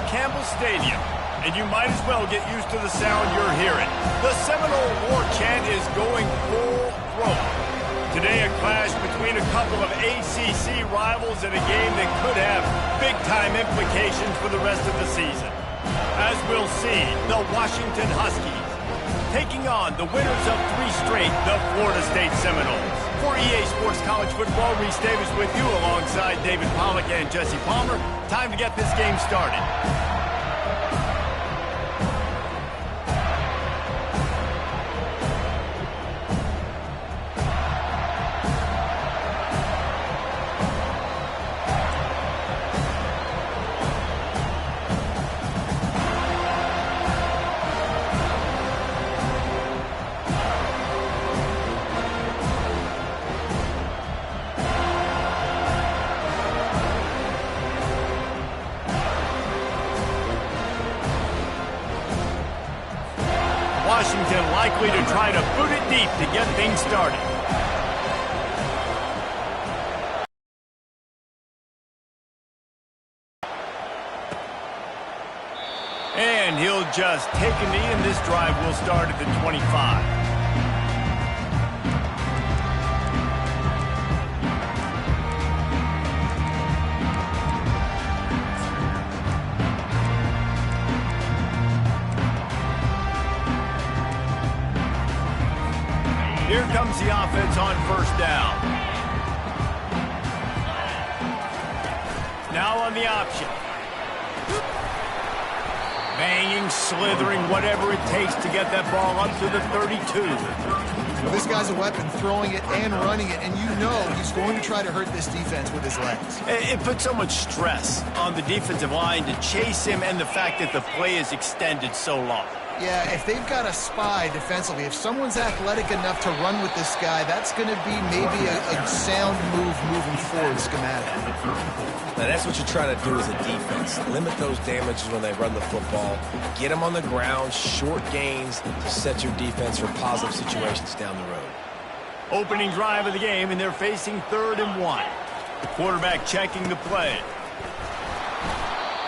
Campbell Stadium, and you might as well get used to the sound you're hearing. The Seminole War chant is going full throat. Today, a clash between a couple of ACC rivals in a game that could have big-time implications for the rest of the season. As we'll see, the Washington Huskies taking on the winners of 3 straight, the Florida State Seminoles. For EA Sports College Football, Reese Davis with you alongside David Pollack and Jesse Palmer. Time to get this game started. Washington likely to try to boot it deep to get things started. And he'll just take a knee, and this drive will start at the 25. Here comes the offense on first down. Now on the option. Banging, slithering, whatever it takes to get that ball up to the 32. Well, this guy's a weapon, throwing it and running it, and you know he's going to try to hurt this defense with his legs. It puts so much stress on the defensive line to chase him, and the fact that the play is extended so long. Yeah, if they've got a spy defensively, if someone's athletic enough to run with this guy, that's going to be maybe a sound move moving forward schematic. Now, that's what you're trying to do as a defense. Limit those damages when they run the football. Get them on the ground, short gains to set your defense for positive situations down the road. Opening drive of the game, and they're facing 3rd and 1. The quarterback checking the play.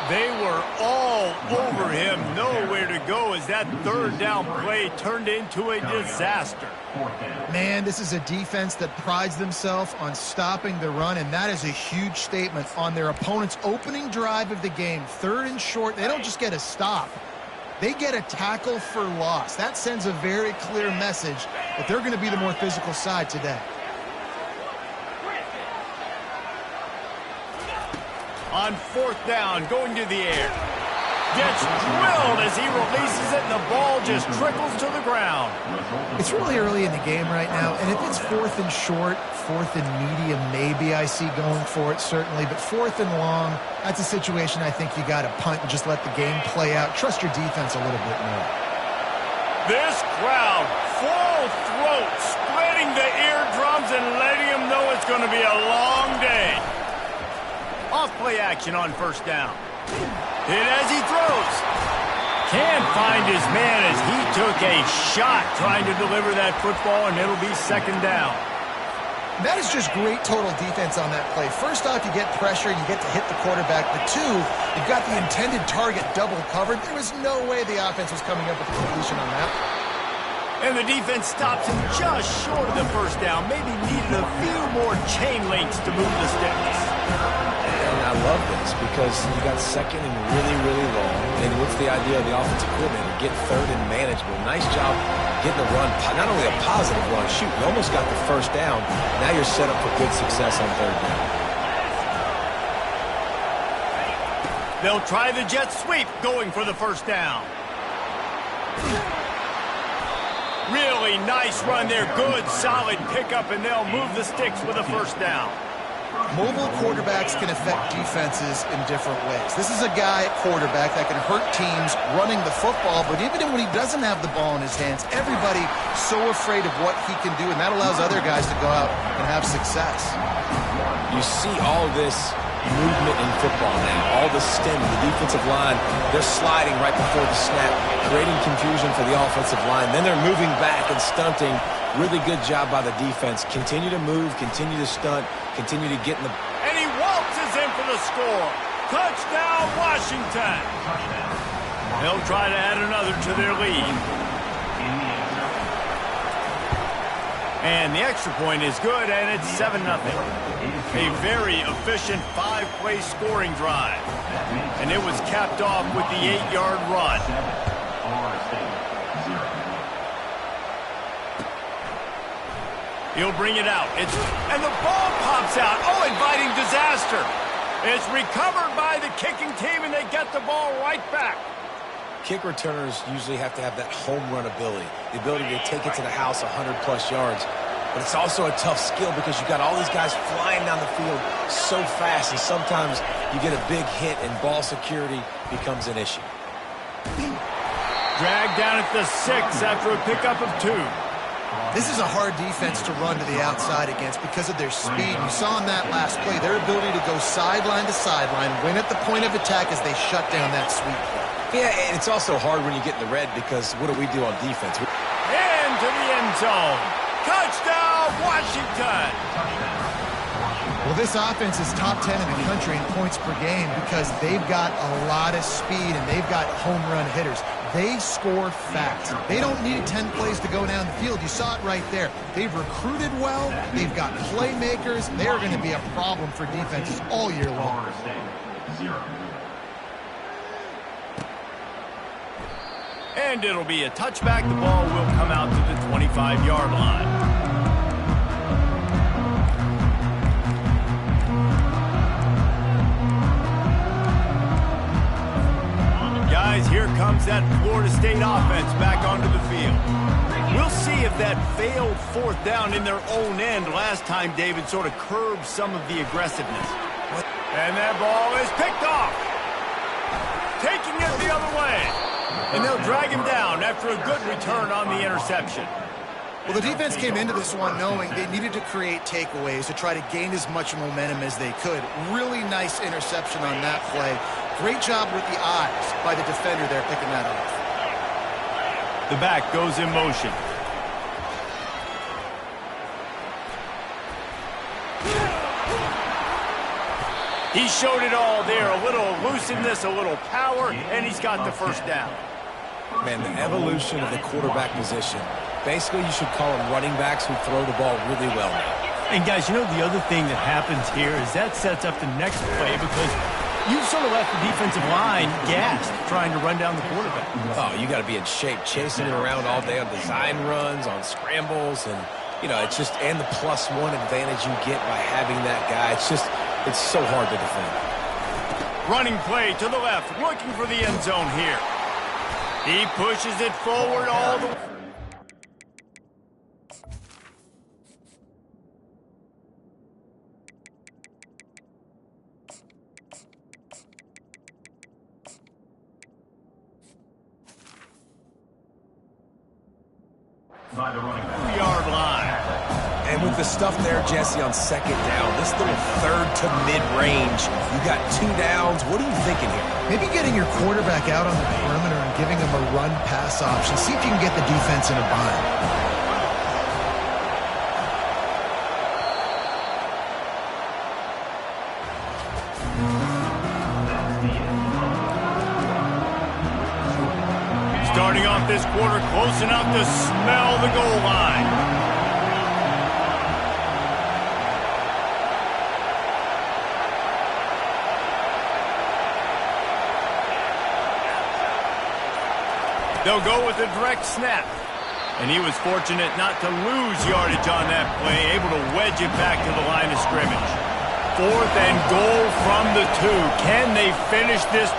They were all over him, nowhere to go as that 3rd down play turned into a disaster. Man, this is a defense that prides themselves on stopping the run, and that is a huge statement on their opponent's opening drive of the game. 3rd and short, they don't just get a stop. They get a tackle for loss. That sends a very clear message that they're going to be the more physical side today. On 4th down, going to the air. Gets drilled as he releases it, and the ball just trickles to the ground. It's really early in the game right now, and if it's 4th and short, 4th and medium, maybe I see going for it, certainly. But 4th and long, that's a situation I think you got to punt and just let the game play out. Trust your defense a little bit more. This crowd, full throat, spreading the eardrums and letting them know it's going to be a long day. Off play action on 1st down. Hit as he throws. Can't find his man as he took a shot trying to deliver that football, and it'll be 2nd down. That is just great total defense on that play. First off, you get pressure, you get to hit the quarterback. But 2, you've got the intended target double covered. There was no way the offense was coming up with a completion on that. And the defense stops him just short of the 1st down. Maybe needed a few more chain links to move the sticks. And I love this because you got 2nd and really, really long. And what's the idea of the offensive coordinator? Get 3rd and manageable. Nice job getting the run. Not only a positive run, shoot, you almost got the 1st down. Now you're set up for good success on 3rd down. They'll try the jet sweep going for the 1st down. Really nice run there. Good, solid pickup, and they'll move the sticks with a 1st down. Mobile quarterbacks can affect defenses in different ways. This is a guy at quarterback that can hurt teams running the football, but even when he doesn't have the ball in his hands, everybody so afraid of what he can do, and that allows other guys to go out and have success. You see all this movement in football now. All the stemming, the defensive line, they're sliding right before the snap, creating confusion for the offensive line. Then they're moving back and stunting. Really good job by the defense. Continue to move, continue to stunt, continue to get in the... And he waltzes in for the score. Touchdown, Washington. They'll try to add another to their lead. And the extra point is good, and it's 7-0. A very efficient 5-play scoring drive. And it was capped off with the 8-yard run. He'll bring it out. And the ball pops out. Oh, inviting disaster. It's recovered by the kicking team, and they get the ball right back. Kick returners usually have to have that home run ability, the ability to take it to the house 100-plus yards. But it's also a tough skill because you've got all these guys flying down the field so fast, and sometimes you get a big hit and ball security becomes an issue. Dragged down at the 6 after a pickup of 2. This is a hard defense to run to the outside against because of their speed. You saw in that last play their ability to go sideline to sideline, win at the point of attack as they shut down that sweep play. Yeah, and it's also hard when you get in the red because what do we do on defense? Into the end zone. Touchdown, Washington! Well, this offense is top 10 in the country in points per game because they've got a lot of speed and they've got home run hitters. They score fast. They don't need 10 plays to go down the field. You saw it right there. They've recruited well. They've got playmakers. They are going to be a problem for defenses all year long. And it'll be a touchback. The ball will come out to the 25-yard line. Guys, here comes that Florida State offense back onto the field. We'll see if that failed 4th down in their own end last time David sort of curbed some of the aggressiveness. And that ball is picked off. Taking it the other way. And they'll drag him down after a good return on the interception. Well, the defense came into this one knowing they needed to create takeaways to try to gain as much momentum as they could. Really nice interception on that play. Great job with the eyes by the defender there picking that off. The back goes in motion. He showed it all there. A little elusiveness, a little power, and he's got the first down. Man, the evolution of the quarterback position. Basically, you should call them running backs who throw the ball really well now. And guys, you know the other thing that happens here is that sets up the next play because you sort of left the defensive line gassed trying to run down the quarterback. Oh, you got to be in shape, chasing it around all day on design runs, on scrambles, and, you know, it's just, and the +1 advantage you get by having that guy. It's so hard to defend. Running play to the left, looking for the end zone here. He pushes it forward all the way. By the running back. 2-yard line. And with the stuff there, Jesse, on 2nd down, this little 3rd to mid-range, you got 2 downs. What are you thinking here? Maybe getting your quarterback out on the perimeter and giving him a run-pass option. See if you can get the defense in a bind. Starting off this quarter close enough to smell the goal line. They'll go with a direct snap. And he was fortunate not to lose yardage on that play, able to wedge it back to the line of scrimmage. 4th and goal from the 2. Can they finish this?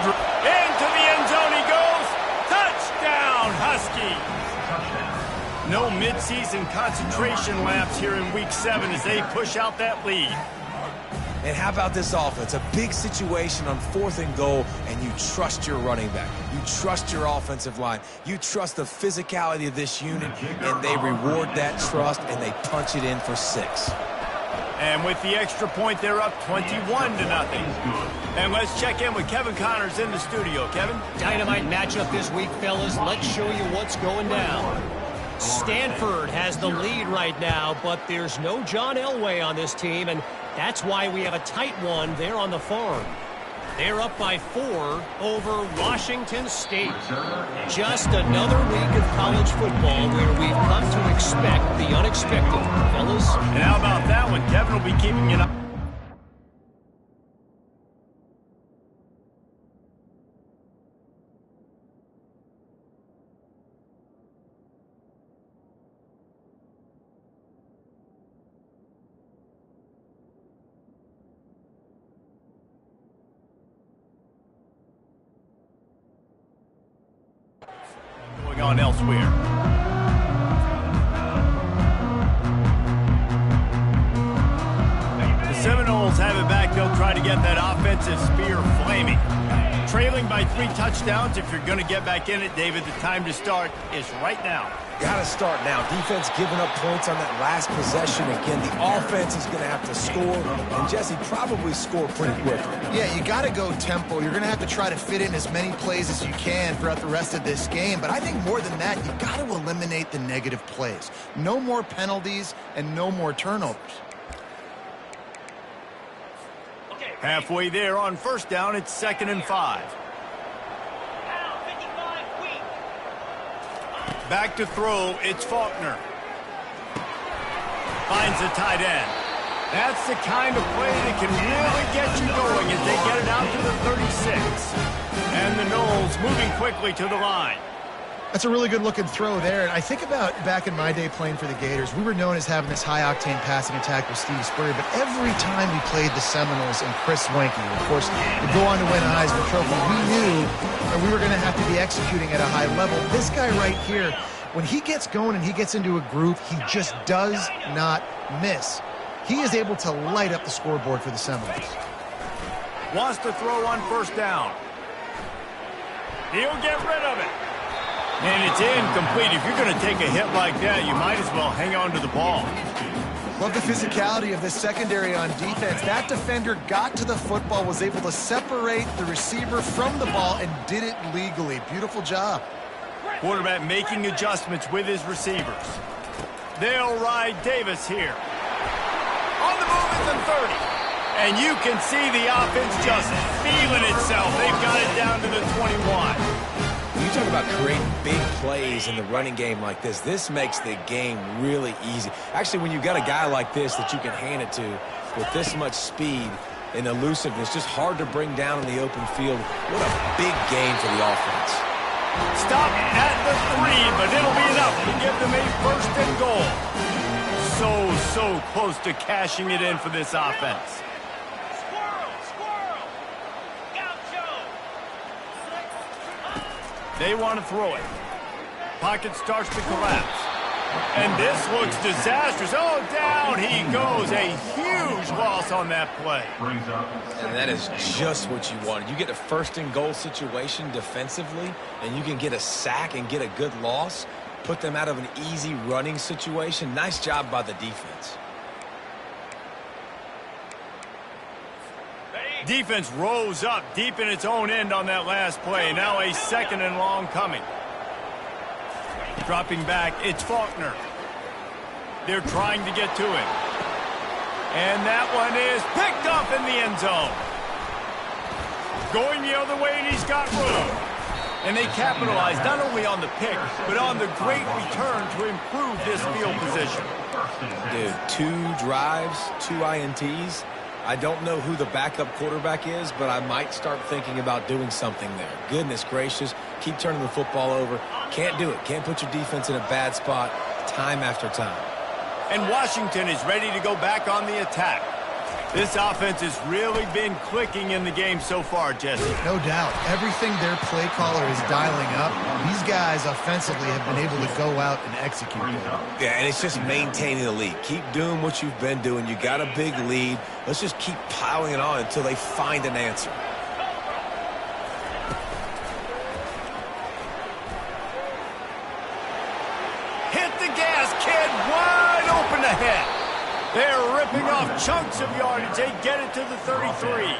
Into the end zone he goes. Touchdown, Huskies. No midseason concentration lapse here in Week 7 as they push out that lead. And how about this offense? A big situation on 4th and goal, and you trust your running back. You trust your offensive line. You trust the physicality of this unit, and they reward that trust, and they punch it in for 6. And with the extra point, they're up 21-0. And let's check in with Kevin Connors in the studio. Kevin? Dynamite matchup this week, fellas. Let's show you what's going down. Stanford has the lead right now, but there's no John Elway on this team, and that's why we have a tight one there on the farm. They're up by 4 over Washington State. Just another week of college football where we've come to expect the unexpected, fellas. And how about that one? Kevin will be keeping it up. On elsewhere. The Seminoles have it back. They'll try to get that offensive spear flaming. Trailing by 3 touchdowns. If you're going to get back in it, David, the time to start is right now. Got to start now. Defense giving up points on that last possession. Again, the offense is going to have to score, and Jesse probably score pretty quickly. Yeah, you got to go tempo. You're going to have to try to fit in as many plays as you can throughout the rest of this game. But I think more than that, you got to eliminate the negative plays. No more penalties and no more turnovers. Halfway there on first down, it's 2nd and 5. Back to throw, it's Faulkner. Finds the tight end. That's the kind of play that can really get you going as they get it out to the 36. And the Noles moving quickly to the line. That's a really good-looking throw there. And I think about back in my day playing for the Gators, we were known as having this high-octane passing attack with Steve Spurrier, but every time we played the Seminoles and Chris Weinke, of course, would go on to win a Heisman Trophy, we knew that we were going to have to be executing at a high level. This guy right here, when he gets going and he gets into a groove, he just does not miss. He is able to light up the scoreboard for the Seminoles. Wants to throw on first down. He'll get rid of it. And it's incomplete. If you're going to take a hit like that, you might as well hang on to the ball. Love the physicality of this secondary on defense. That defender got to the football, was able to separate the receiver from the ball, and did it legally. Beautiful job. Quarterback making adjustments with his receivers. They'll ride Davis here. On the move at the 30. And you can see the offense just feeling itself. They've got it down to the 21. You talk about creating big plays in the running game like this. This makes the game really easy. Actually, when you've got a guy like this that you can hand it to with this much speed and elusiveness, just hard to bring down in the open field. What a big game for the offense. Stop at the 3, but it'll be enough to give them a 1st and goal. So close to cashing it in for this offense. They want to throw it. Pocket starts to collapse. And this looks disastrous. Oh, down he goes. A huge loss on that play. And that is just what you wanted. You get a 1st and goal situation defensively, and you can get a sack and get a good loss, put them out of an easy running situation. Nice job by the defense. Defense rose up deep in its own end on that last play. Now a 2nd and long coming. Dropping back, it's Faulkner. They're trying to get to him. And that one is picked up in the end zone. Going the other way, and he's got room. And they capitalize not only on the pick, but on the great return to improve this field position. Dude, 2 drives, 2 INTs. I don't know who the backup quarterback is, but I might start thinking about doing something there. Goodness gracious, keep turning the football over. Can't do it. Can't put your defense in a bad spot time after time. And Washington is ready to go back on the attack. This offense has really been clicking in the game so far, Jesse. No doubt. Everything their play caller is dialing up, these guys offensively have been able to go out and execute. Yeah, and it's just maintaining the lead. Keep doing what you've been doing. You got a big lead. Let's just keep piling it on until they find an answer. Hit the gas, kid. Wide open ahead. They're ripping off chunks of yardage. They get it to the 33.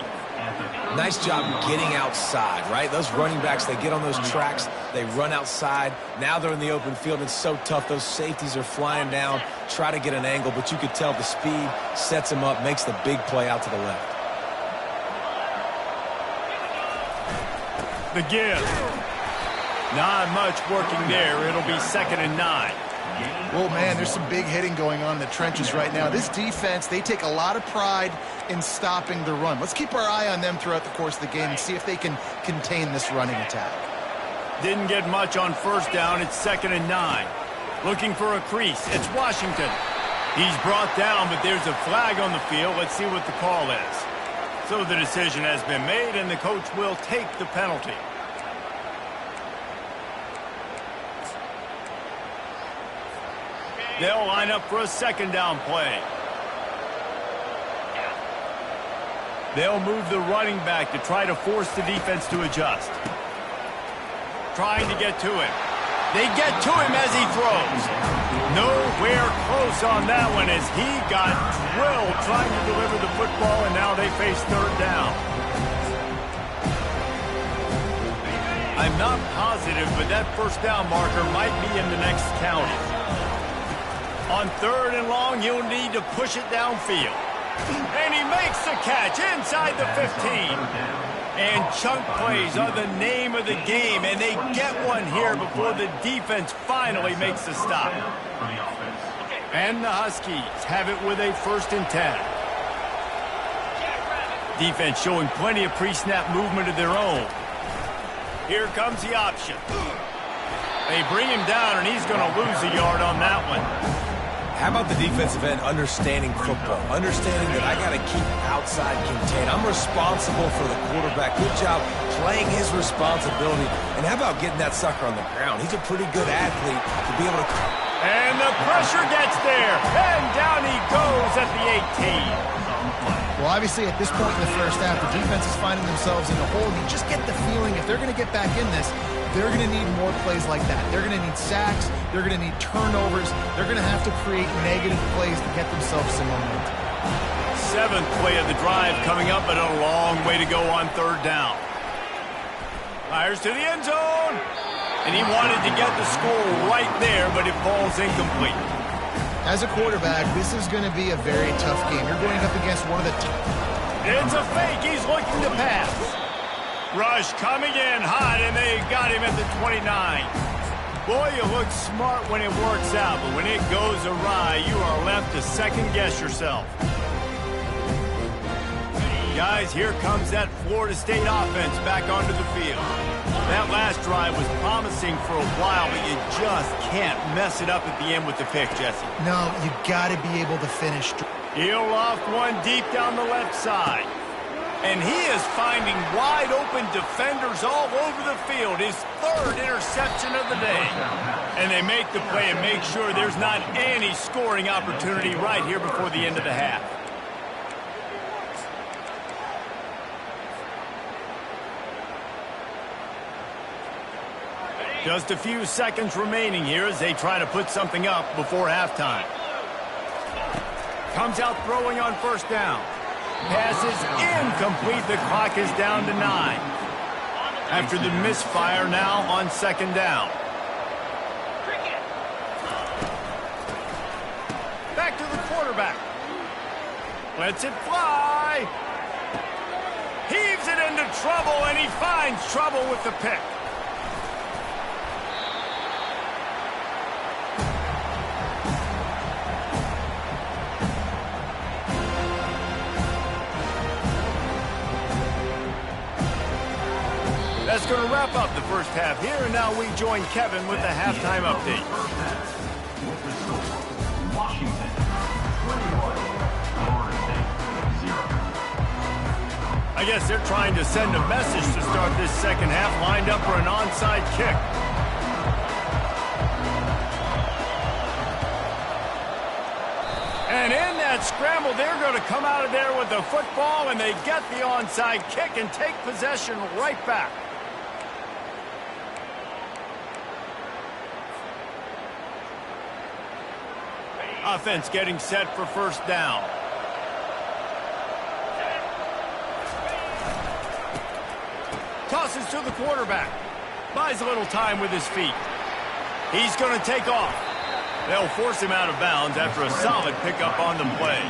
Nice job getting outside, right? Those running backs, they get on those tracks, they run outside. Now they're in the open field. It's so tough. Those safeties are flying down, try to get an angle, but you could tell the speed sets them up, makes the big play out to the left. The give. Not much working there. It'll be 2nd and 9. Well, man, there's some big hitting going on in the trenches right now. This defense, they take a lot of pride in stopping the run. Let's keep our eye on them throughout the course of the game and see if they can contain this running attack. Didn't get much on 1st down. It's 2nd and 9. Looking for a crease. It's Washington. He's brought down, but there's a flag on the field. Let's see what the call is. So the decision has been made, and the coach will take the penalty. They'll line up for a 2nd down play. They'll move the running back to try to force the defense to adjust. Trying to get to him. They get to him as he throws. Nowhere close on that one as he got drilled trying to deliver the football, and now they face 3rd down. I'm not positive, but that 1st down marker might be in the next county. On 3rd and long, you'll need to push it downfield. And he makes the catch inside the 15. And chunk plays are the name of the game, and they get one here before the defense finally makes the stop. And the Huskies have it with a 1st and 10. Defense showing plenty of pre-snap movement of their own. Here comes the option. They bring him down, and he's going to lose a yard on that one. How about the defensive end understanding football, understanding that I got to keep outside contained. I'm responsible for the quarterback. Good job playing his responsibility. And how about getting that sucker on the ground? He's a pretty good athlete to be able to... And the pressure gets there. And down he goes at the 18. Well, obviously, at this point in the 1st half, the defense is finding themselves in a hole. You just get the feeling if they're going to get back in this, they're going to need more plays like that. They're going to need sacks. They're going to need turnovers. They're going to have to create negative plays to get themselves some momentum. 7th play of the drive coming up, but a long way to go on 3rd down. Fires to the end zone. And he wanted to get the score right there, but it falls incomplete. As a quarterback, this is going to be a very tough game. You're going up against one of the... It's a fake. He's looking to pass. Rush coming in hot, and they got him at the 29. Boy, you look smart when it works out, but when it goes awry, you are left to second-guess yourself. Guys, here comes that Florida State offense back onto the field. That last drive was promising for a while, but you just can't mess it up at the end with the pick, Jesse. No, you got to be able to finish. He'll loft one deep down the left side. And he is finding wide-open defenders all over the field. His 3rd interception of the day. And they make the play and make sure there's not any scoring opportunity right here before the end of the half. Just a few seconds remaining here as they try to put something up before halftime. Comes out throwing on 1st down. Pass is incomplete. The clock is down to 9. After the misfire now on 2nd down. Back to the quarterback. Lets it fly. Heaves it into trouble, and he finds trouble with the pick. That's going to wrap up the 1st half here, and now we join Kevin with the halftime update. Washington, 21, Florida State, 0. I guess they're trying to send a message to start this 2nd half, lined up for an onside kick. And in that scramble, they're going to come out of there with the football, and they get the onside kick and take possession right back. Offense getting set for 1st down. Tosses to the quarterback. Buys a little time with his feet. He's going to take off. They'll force him out of bounds after a solid pickup on the play.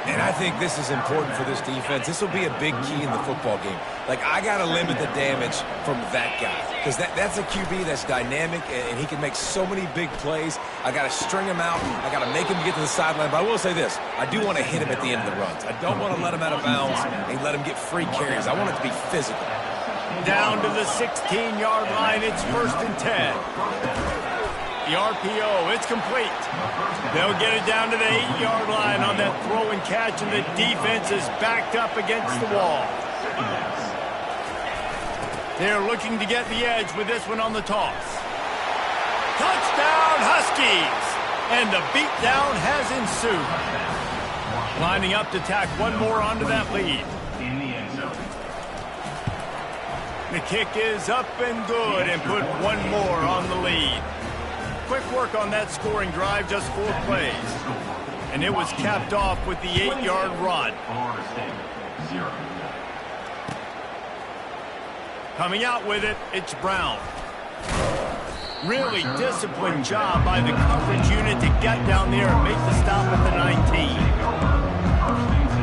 And I think this is important for this defense. This will be a big key in the football game. Like, I got to limit the damage from that guy because that's a QB that's dynamic, and he can make so many big plays. I got to string him out. I got to make him get to the sideline. But I will say this. I do want to hit him at the end of the runs. I don't want to let him out of bounds and let him get free carries. I want it to be physical. Down to the 16-yard line. It's 1st and 10. The RPO, it's complete. They'll get it down to the 8-yard line on that throw and catch, and the defense is backed up against the wall. They're looking to get the edge with this one on the toss. Touchdown, Huskies! And the beatdown has ensued. Lining up to tack one more onto that lead. In the end zone. The kick is up and good, and put one more on the lead. Quick work on that scoring drive, just 4 plays. And it was capped off with the 8-yard run. Florida State, 0. Coming out with it, it's Brown. Really disciplined job by the coverage unit to get down there and make the stop at the 19. 1st and 10.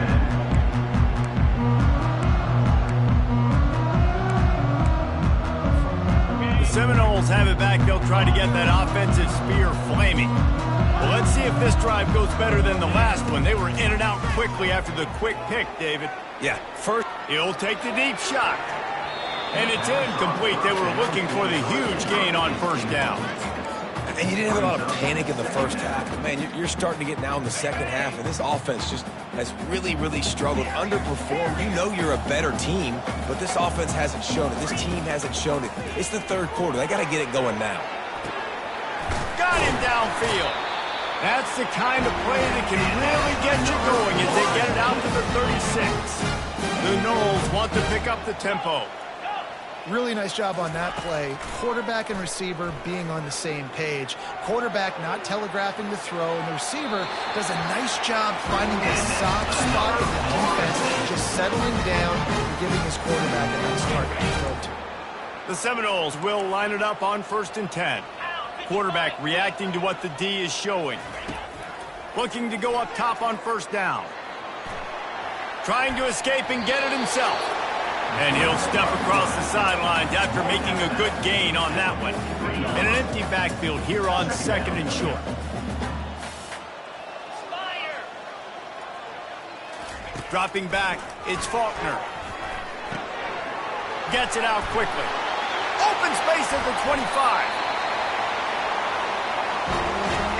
The Seminoles have it back. They'll try to get that offensive spear flaming. Well, let's see if this drive goes better than the last one. They were in and out quickly after the quick pick, David. Yeah, first. He'll take the deep shot. And it's incomplete. They were looking for the huge gain on 1st down. And you didn't have a lot of panic in the first half. But man, you're starting to get now in the second half, and this offense just has really, really struggled, underperformed. You know you're a better team, but this offense hasn't shown it. This team hasn't shown it. It's the 3rd quarter. They got to get it going now. Got him downfield. That's the kind of play that can really get you going as they get it out to the 36. The Noles want to pick up the tempo. Really nice job on that play. Quarterback and receiver being on the same page. Quarterback not telegraphing the throw, and the receiver does a nice job finding the soft spot in the defense, just settling down and giving his quarterback a nice target to throw to. The Seminoles will line it up on 1st and 10. Quarterback reacting to what the D is showing. Looking to go up top on 1st down. Trying to escape and get it himself. And he'll step across the sidelines after making a good gain on that one. In an empty backfield here on 2nd and short. Dropping back, it's Faulkner. Gets it out quickly. Open space at the 25.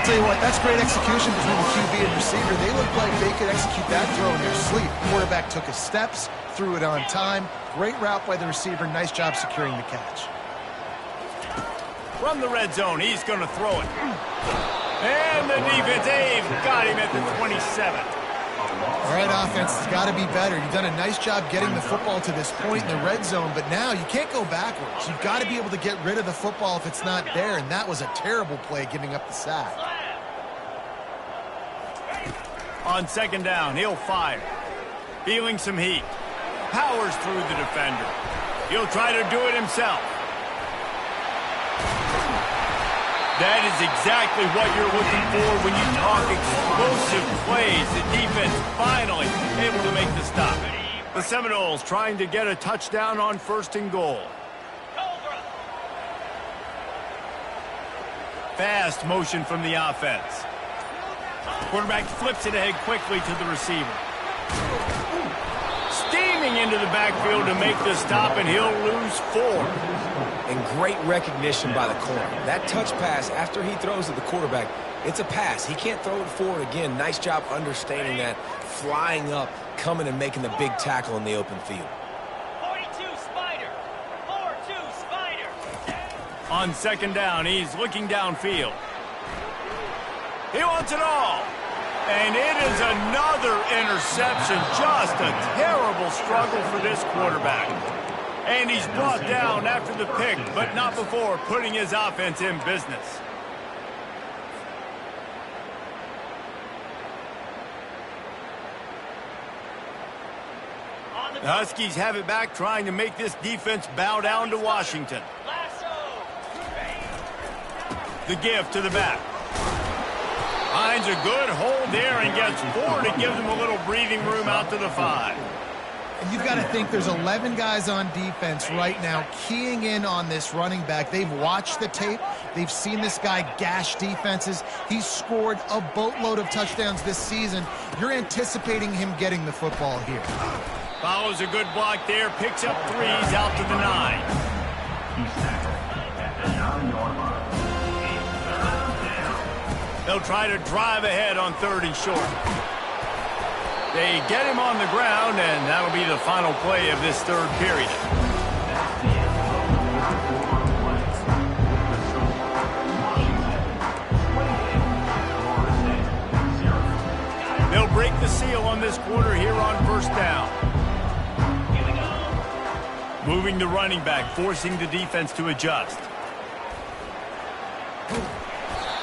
Tell you what, that's great execution between the QB and receiver. They look like they could execute that throw in their sleep. Quarterback took his steps, threw it on time. Great route by the receiver. Nice job securing the catch. From the red zone, he's going to throw it. And the defense, they've got him at the 27. All right, offense, it's got to be better. You've done a nice job getting the football to this point in the red zone, but now you can't go backwards. You've got to be able to get rid of the football if it's not there, and that was a terrible play giving up the sack. On 2nd down, he'll fire. Feeling some heat. Powers through the defender. He'll try to do it himself. That is exactly what you're looking for when you talk explosive plays. The defense finally able to make the stop. The Seminoles trying to get a touchdown on 1st and goal. Fast motion from the offense. Quarterback flips it ahead quickly to the receiver. Steaming into the backfield to make the stop, and he'll lose 4. And great recognition by the corner. That touch pass after he throws to the quarterback, it's a pass. He can't throw it forward again. Nice job understanding that, flying up, coming and making the big tackle in the open field. 42 Spider. 4-2 Spider. On 2nd down, he's looking downfield. He wants it all. And it is another interception. Just a terrible struggle for this quarterback. And he's brought down after the pick, but not before putting his offense in business. The Huskies have it back, trying to make this defense bow down to Washington. The give to the back. Finds a good hold there and gets 4 to give them a little breathing room out to the 5. And you've got to think there's 11 guys on defense right now keying in on this running back. They've watched the tape. They've seen this guy gash defenses. He's scored a boatload of touchdowns this season. You're anticipating him getting the football here. Follows a good block there, picks up 3s out to the 9. He's tackled at the 9-yard line. They'll try to drive ahead on 3rd and short. They get him on the ground, and that'll be the final play of this 3rd period. They'll break the seal on this quarter here on 1st down. Moving the running back, forcing the defense to adjust.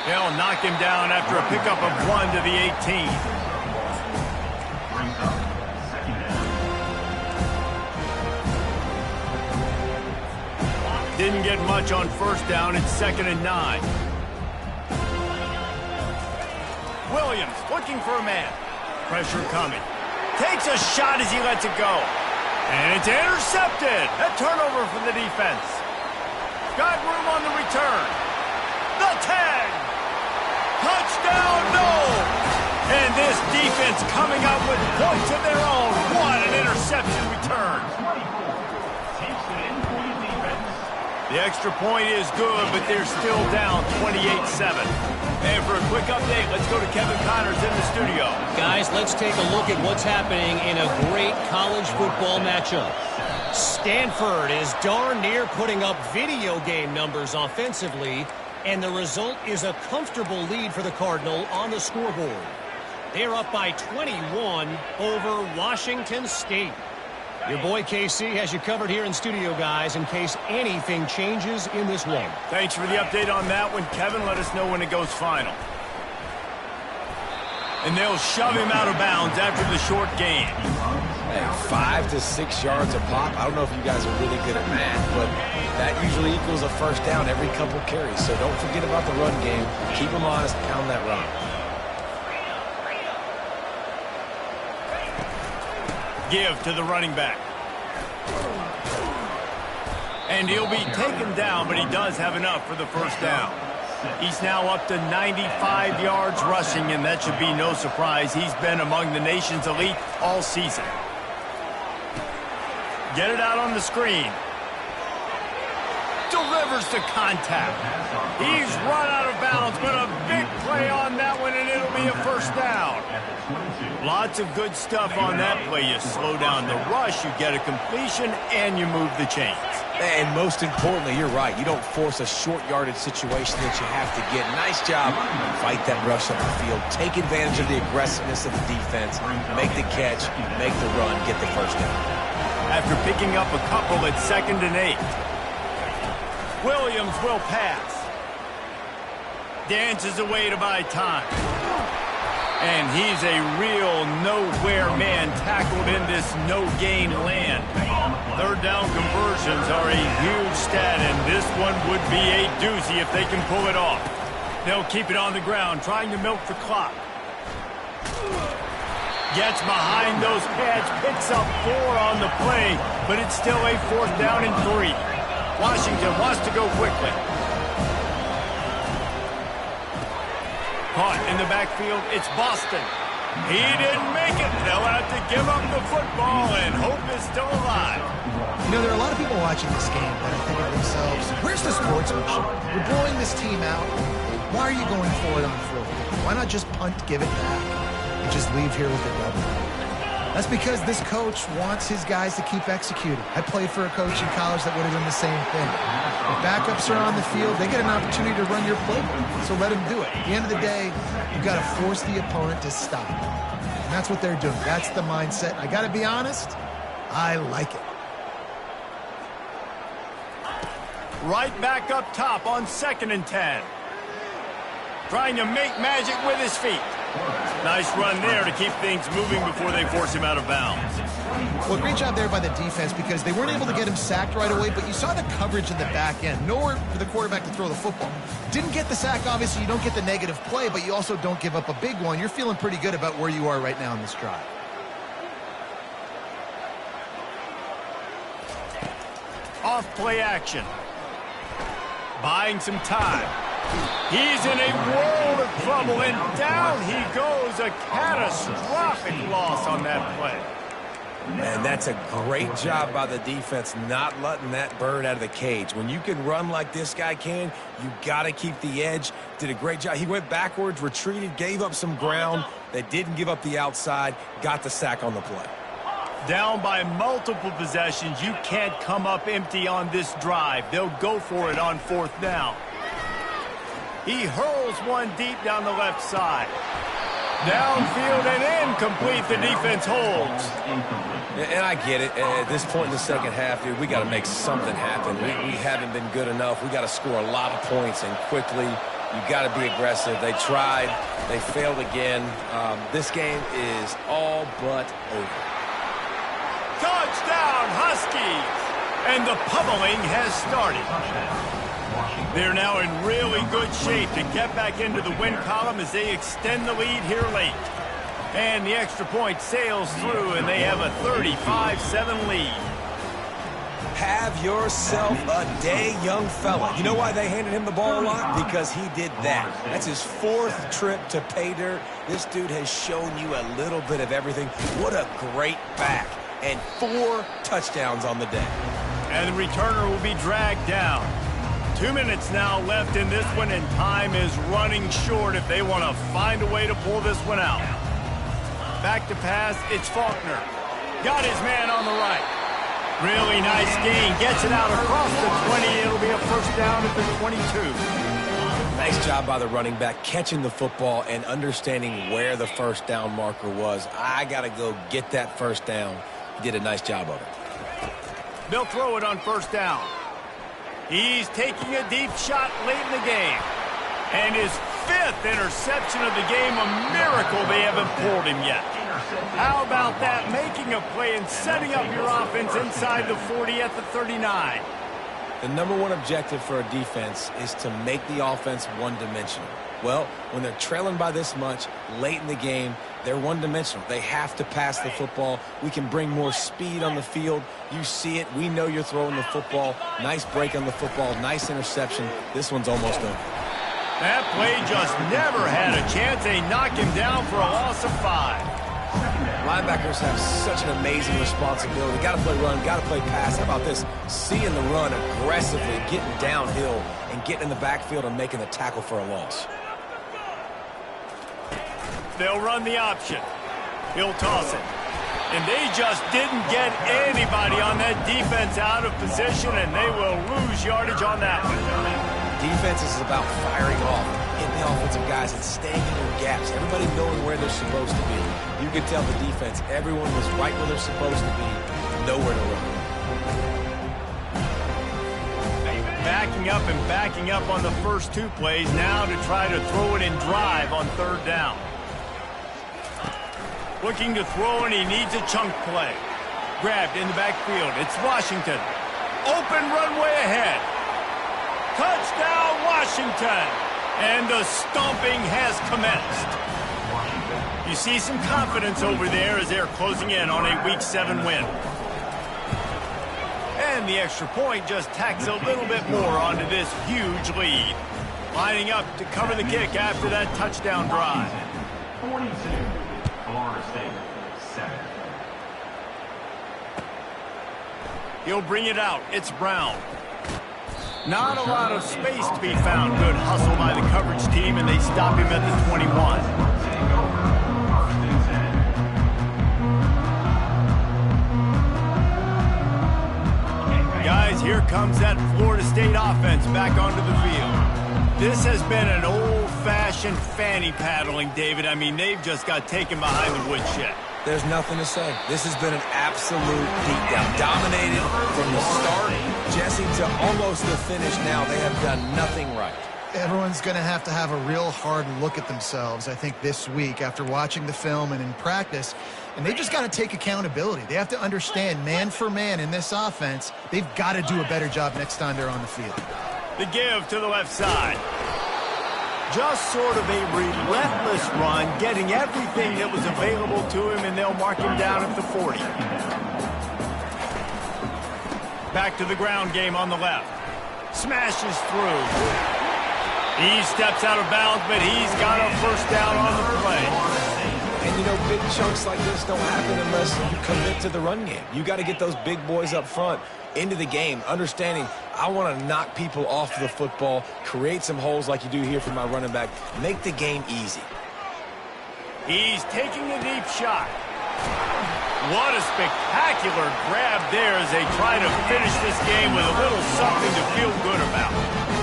They'll knock him down after a pickup of 1 to the 18. Brings up 2nd down. Didn't get much on 1st down. It's 2nd and 9. Williams looking for a man. Pressure coming. Takes a shot as he lets it go. And it's intercepted. A turnover for the defense. Got room on the return. The tag. Touchdown, no! And this defense coming up with points of their own. What an interception return. 24 takes it in for the defense. The extra point is good, but they're still down 28-7. And for a quick update, let's go to Kevin Connors in the studio. Guys, let's take a look at what's happening in a great college football matchup. Stanford is darn near putting up video game numbers offensively, and the result is a comfortable lead for the Cardinal on the scoreboard. They're up by 21 over Washington State. Your boy KC has you covered here in studio, guys, in case anything changes in this one. Thanks for the update on that one, Kevin. Let us know when it goes final. And they'll shove him out of bounds after the short gain. Hey, 5 to 6 yards a pop. I don't know if you guys are really good at math, but that usually equals a 1st down every couple carries. So don't forget about the run game. Keep them honest, pound that run. Give to the running back. And he'll be taken down, but he does have enough for the 1st down. He's now up to 95 yards rushing, and that should be no surprise. He's been among the nation's elite all season. Get it out on the screen. Delivers to contact. He's run out of bounds, but a big play on that one, and it'll be a 1st down. Lots of good stuff on that play. You slow down the rush, you get a completion, and you move the chains. And most importantly, you're right. You don't force a short yardage situation that you have to get. Nice job. Fight that rush up the field. Take advantage of the aggressiveness of the defense. Make the catch, make the run, get the 1st down. After picking up a couple at 2nd and 8. Williams will pass. Dances away to buy time. And he's a real nowhere man tackled in this no-gain land. 3rd down conversions are a huge stat, and this one would be a doozy if they can pull it off. They'll keep it on the ground, trying to milk the clock. Gets behind those pads, picks up 4 on the play, but it's still a 4th down and 3. Washington wants to go quickly. Caught in the backfield, it's Boston. He didn't make it. They'll have to give up the football, and hope is still alive. You know, there are a lot of people watching this game that are thinking to themselves, where's the sportsmanship? We're blowing this team out. Why are you going for it on 4th down? Why not just punt, give it back, and just leave here with a W? That's because this coach wants his guys to keep executing. I played for a coach in college that would have done the same thing. If backups are on the field, they get an opportunity to run your playbook, so let them do it. At the end of the day, you've got to force the opponent to stop. And that's what they're doing. That's the mindset. I got to be honest, I like it. Right back up top on 2nd and 10. Trying to make magic with his feet. Nice run there to keep things moving before they force him out of bounds. Well, great job there by the defense because they weren't able to get him sacked right away, but you saw the coverage in the back end. Nowhere for the quarterback to throw the football. Didn't get the sack, obviously. You don't get the negative play, but you also don't give up a big one. You're feeling pretty good about where you are right now in this drive. Off play action. Buying some time. He's in a world of trouble, and down he goes. A catastrophic loss on that play. And that's a great job by the defense not letting that bird out of the cage. When you can run like this guy can, you got to keep the edge. Did a great job. He went backwards, retreated, gave up some ground. They didn't give up the outside, got the sack on the play. Down by multiple possessions, you can't come up empty on this drive. They'll go for it on 4th down. He hurls one deep down the left side. Downfield and incomplete. The defense holds. And I get it. At this point in the second half, dude, we got to make something happen. We haven't been good enough. We got to score a lot of points and quickly. You got to be aggressive. They tried. They failed again. This game is all but over. Touchdown, Huskies! And the pummeling has started. They're now in really good shape to get back into the win column as they extend the lead here late. And the extra point sails through, and they have a 35-7 lead. Have yourself a day, young fella. You know why they handed him the ball a lot? Because he did that. That's his 4th trip to pay dirt. This dude has shown you a little bit of everything. What a great back. And 4 touchdowns on the day. And the returner will be dragged down. 2 minutes now left in this one, and time is running short if they want to find a way to pull this one out. Back to pass, it's Faulkner. Got his man on the right. Really nice gain. Gets it out across the 20. It'll be a 1st down at the 22. Nice job by the running back, catching the football and understanding where the 1st down marker was. I got to go get that 1st down. He did a nice job of it. They'll throw it on 1st down. He's taking a deep shot late in the game. And his 5th interception of the game, a miracle they haven't pulled him yet. How about that? Making a play and setting up your offense inside the 40 at the 39. The #1 objective for a defense is to make the offense one-dimensional. Well, when they're trailing by this much late in the game, they're one-dimensional. They have to pass the football. We can bring more speed on the field. You see it. We know you're throwing the football. Nice break on the football. Nice interception. This one's almost over. That play just never had a chance. They knock him down for a loss of 5. Linebackers have such an amazing responsibility. Got to play run, got to play pass. How about this? Seeing the run aggressively, getting downhill, and getting in the backfield and making the tackle for a loss. They'll run the option. He'll toss it. And they just didn't get anybody on that defense out of position, and they will lose yardage on that one. Defense is about firing off, hitting the offensive guys, and staying in their gaps. Everybody knowing where they're supposed to be. You could tell the defense, everyone was right where they're supposed to be, nowhere to run. Backing up on the first 2 plays now to try to throw it in drive on 3rd down. Looking to throw, and he needs a chunk play. Grabbed in the backfield. It's Washington. Open runway ahead. Touchdown, Washington. And the stomping has commenced. You see some confidence over there as they're closing in on a Week 7 win. And the extra point just tacks a little bit more onto this huge lead. Lining up to cover the kick after that touchdown drive. 42, Florida State, 7. He'll bring it out. It's Brown. Not a lot of space to be found. Good hustle by the coverage team, and they stop him at the 21. Guys, here comes that Florida State offense back onto the field. This has been an old-fashioned fanny paddling, David. I mean, they've just got taken behind the woodshed. There's nothing to say. This has been an absolute beatdown. Dominated from the start, Jesse, to almost the finish now. They have done nothing right. Everyone's going to have a real hard look at themselves, I think, this week after watching the film and in practice. And they just got to take accountability. They have to understand, man for man in this offense, they've got to do a better job next time they're on the field. The give to the left side. Just sort of a relentless run, getting everything that was available to him, and they'll mark him down at the 40. Back to the ground game on the left. Smashes through. He steps out of bounds, but he's got a first down on the play. And, you know, big chunks like this don't happen unless you commit to the run game. You got to get those big boys up front into the game, understanding I want to knock people off the football, create some holes like you do here for my running back, make the game easy. He's taking a deep shot. What a spectacular grab there as they try to finish this game with a little something to feel good about.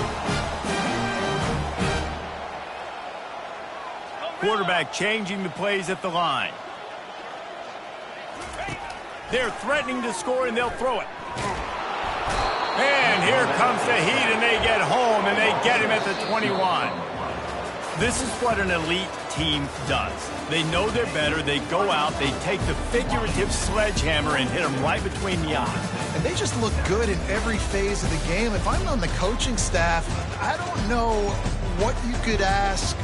Quarterback changing the plays at the line. They're threatening to score, and they'll throw it. And here comes the heat, and they get home, and they get him at the 21. This is what an elite team does. They know they're better. They go out. They take the figurative sledgehammer and hit them right between the eyes. And they just look good in every phase of the game. If I'm on the coaching staff, I don't know what you could ask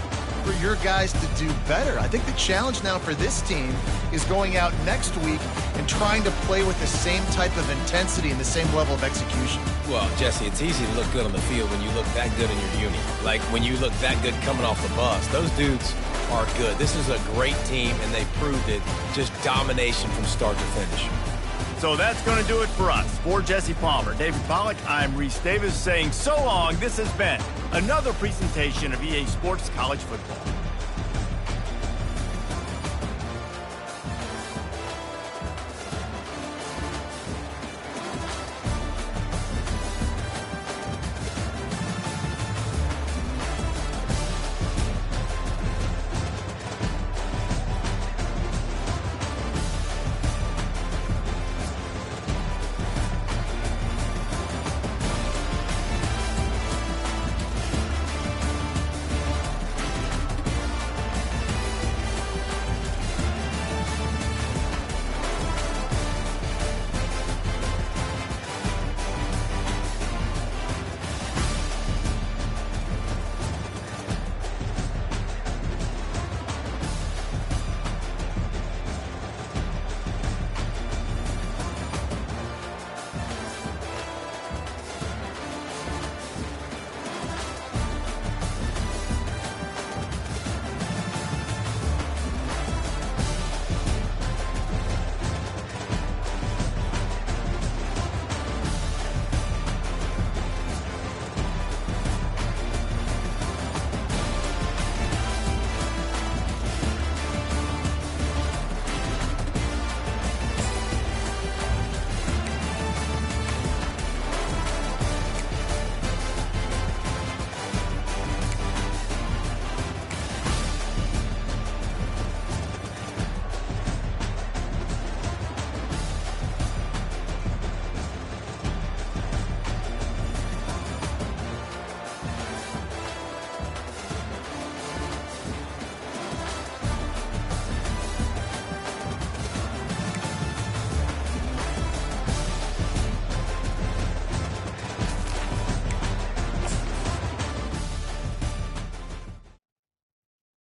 for your guys to do better. I think the challenge now for this team is going out next week and trying to play with the same type of intensity and the same level of execution. Well, Jesse, it's easy to look good on the field when you look that good in your uni. Like when you look that good coming off the bus. Those dudes are good. This is a great team, and they proved it. Just domination from start to finish. So that's going to do it for us. For Jesse Palmer, David Pollack, I'm Reese Davis saying so long. This has been another presentation of EA Sports College Football.